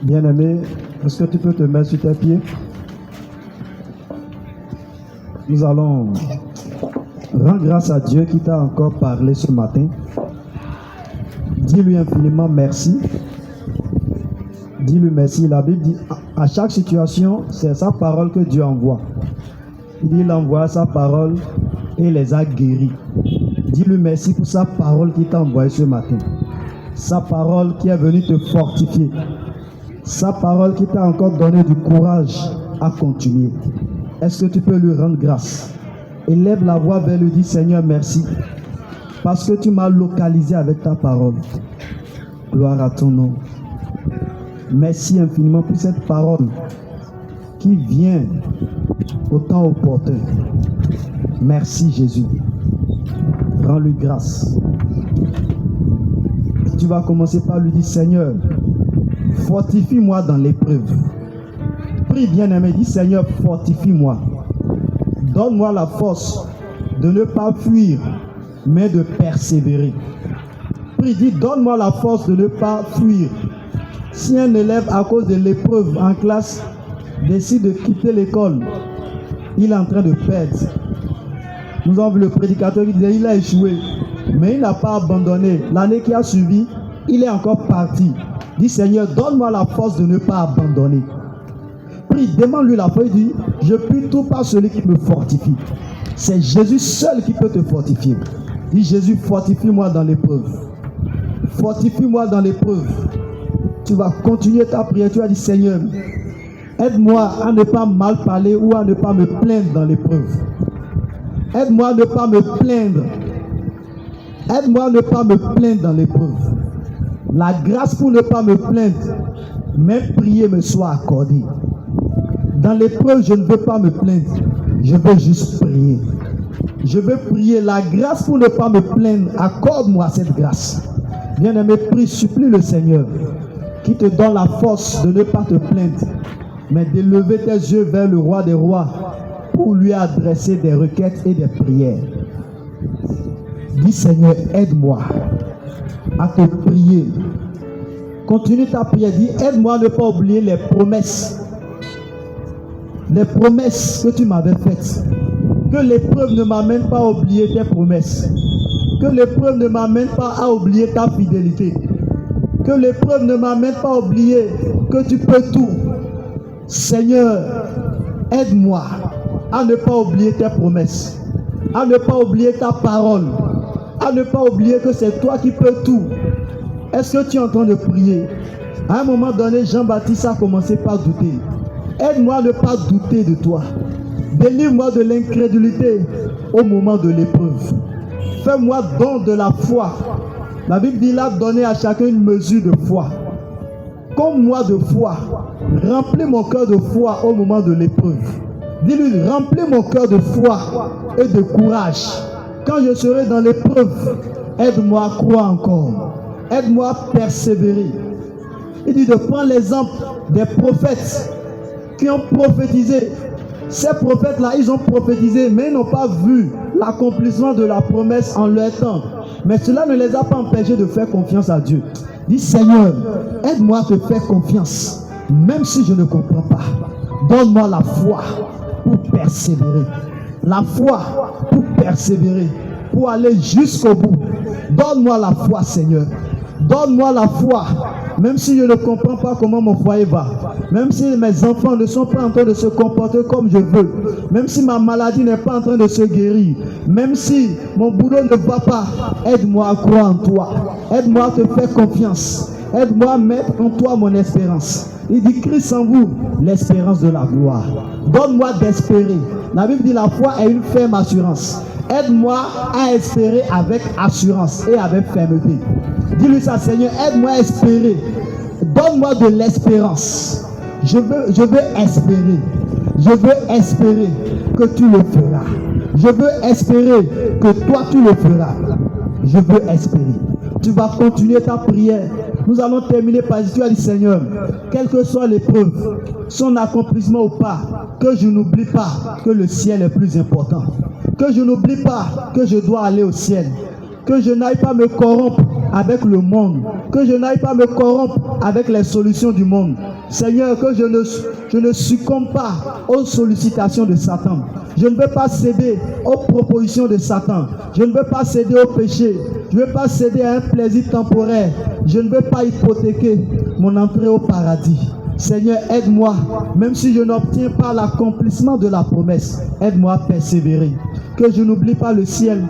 Bien-aimé, est-ce que tu peux te mettre sur tes pieds? Nous allons rendre grâce à Dieu qui t'a encore parlé ce matin. Dis-lui infiniment merci. Dis-lui merci. La Bible dit, à chaque situation, c'est sa parole que Dieu envoie. Il envoie sa parole et les a guéris. Dis-lui merci pour sa parole qui t'a envoyé ce matin. Sa parole qui est venue te fortifier. Sa parole qui t'a encore donné du courage à continuer. Est-ce que tu peux lui rendre grâce? Élève la voix vers lui, dis Seigneur merci. Parce que tu m'as localisé avec ta parole. Gloire à ton nom. Merci infiniment pour cette parole qui vient au temps opportun. Merci Jésus. Rends-lui grâce. Tu vas commencer par lui dire Seigneur, fortifie-moi dans l'épreuve. Prie bien-aimé, dis Seigneur, fortifie-moi. Donne-moi la force de ne pas fuir, mais de persévérer. Prie, dis, donne-moi la force de ne pas fuir. Si un élève, à cause de l'épreuve en classe, décide de quitter l'école, il est en train de perdre. Nous avons vu le prédicateur qui disait il a échoué, mais il n'a pas abandonné. L'année qui a suivi, il est encore parti. Dis Seigneur, donne-moi la force de ne pas abandonner. Prie, demande-lui la force. Il dit, je puis tout par celui qui me fortifie. C'est Jésus seul qui peut te fortifier. Dis Jésus, fortifie-moi dans l'épreuve. Fortifie-moi dans l'épreuve. Tu vas continuer ta prière. Tu vas dire Seigneur, aide-moi à ne pas mal parler ou à ne pas me plaindre dans l'épreuve. Aide-moi à ne pas me plaindre. Aide-moi à ne pas me plaindre dans l'épreuve. La grâce pour ne pas me plaindre, même prier me soit accordée. Dans l'épreuve, je ne veux pas me plaindre. Je veux juste prier. Je veux prier. La grâce pour ne pas me plaindre, accorde-moi cette grâce. Bien-aimé, prie, supplie le Seigneur qui te donne la force de ne pas te plaindre, mais d'élever tes yeux vers le roi des rois pour lui adresser des requêtes et des prières. Dis Seigneur, aide-moi à te prier. Continue ta prière. Dis, aide-moi à ne pas oublier les promesses. Les promesses que tu m'avais faites. Que l'épreuve ne m'amène pas à oublier tes promesses. Que l'épreuve ne m'amène pas à oublier ta fidélité. Que l'épreuve ne m'amène pas à oublier que tu peux tout. Seigneur, aide-moi à ne pas oublier tes promesses. À ne pas oublier ta parole. À ne pas oublier que c'est toi qui peux tout. Est-ce que tu es en train de prier? À un moment donné, Jean-Baptiste a commencé par douter. Aide-moi à ne pas douter de toi. Délivre-moi de l'incrédulité au moment de l'épreuve. Fais-moi don de la foi. La Bible dit, il a donné à chacun une mesure de foi. Comme moi de foi. Remplis mon cœur de foi au moment de l'épreuve. Dis-lui, remplis mon cœur de foi et de courage. Quand je serai dans l'épreuve, aide-moi à croire encore. Aide-moi à persévérer. Il dit de prendre l'exemple des prophètes qui ont prophétisé. Ces prophètes-là, ils ont prophétisé, mais ils n'ont pas vu l'accomplissement de la promesse en leur temps. Mais cela ne les a pas empêchés de faire confiance à Dieu. Dis Seigneur, aide-moi à te faire confiance, même si je ne comprends pas. Donne-moi la foi pour persévérer. La foi pour persévérer, pour aller jusqu'au bout. Donne-moi la foi, Seigneur. Donne-moi la foi, même si je ne comprends pas comment mon foyer va. Même si mes enfants ne sont pas en train de se comporter comme je veux. Même si ma maladie n'est pas en train de se guérir. Même si mon boulot ne va pas. Aide-moi à croire en toi. Aide-moi à te faire confiance. Aide-moi à mettre en toi mon espérance. Il dit, Christ en vous, l'espérance de la gloire. Donne-moi d'espérer. La Bible dit, la foi est une ferme assurance. Aide-moi à espérer avec assurance et avec fermeté. Dis-lui ça, Seigneur, aide-moi à espérer. Donne-moi de l'espérance. Je veux espérer. Je veux espérer que tu le feras. Je veux espérer que toi tu le feras. Je veux espérer. Tu vas continuer ta prière. Nous allons terminer par dire, tu as dit Seigneur, quelle que soit l'épreuve, son accomplissement ou pas, que je n'oublie pas que le ciel est plus important. Que je n'oublie pas que je dois aller au ciel. Que je n'aille pas me corrompre avec le monde, que je n'aille pas me corrompre avec les solutions du monde. Seigneur, que je ne succombe pas aux sollicitations de Satan. Je ne veux pas céder aux propositions de Satan. Je ne veux pas céder au péché. Je ne veux pas céder à un plaisir temporaire. Je ne veux pas hypothéquer mon entrée au paradis. Seigneur, aide-moi, même si je n'obtiens pas l'accomplissement de la promesse, aide-moi à persévérer. Que je n'oublie pas le ciel.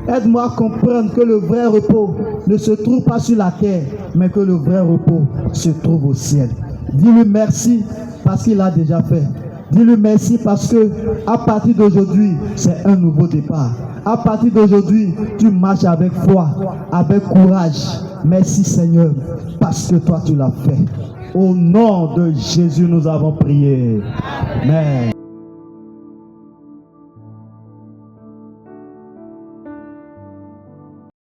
Aide-moi à comprendre que le vrai repos ne se trouve pas sur la terre, mais que le vrai repos se trouve au ciel. Dis-lui merci parce qu'il a déjà fait. Dis-lui merci parce que à partir d'aujourd'hui, c'est un nouveau départ. À partir d'aujourd'hui, tu marches avec foi, avec courage. Merci Seigneur, parce que toi tu l'as fait. Au nom de Jésus, nous avons prié. Amen.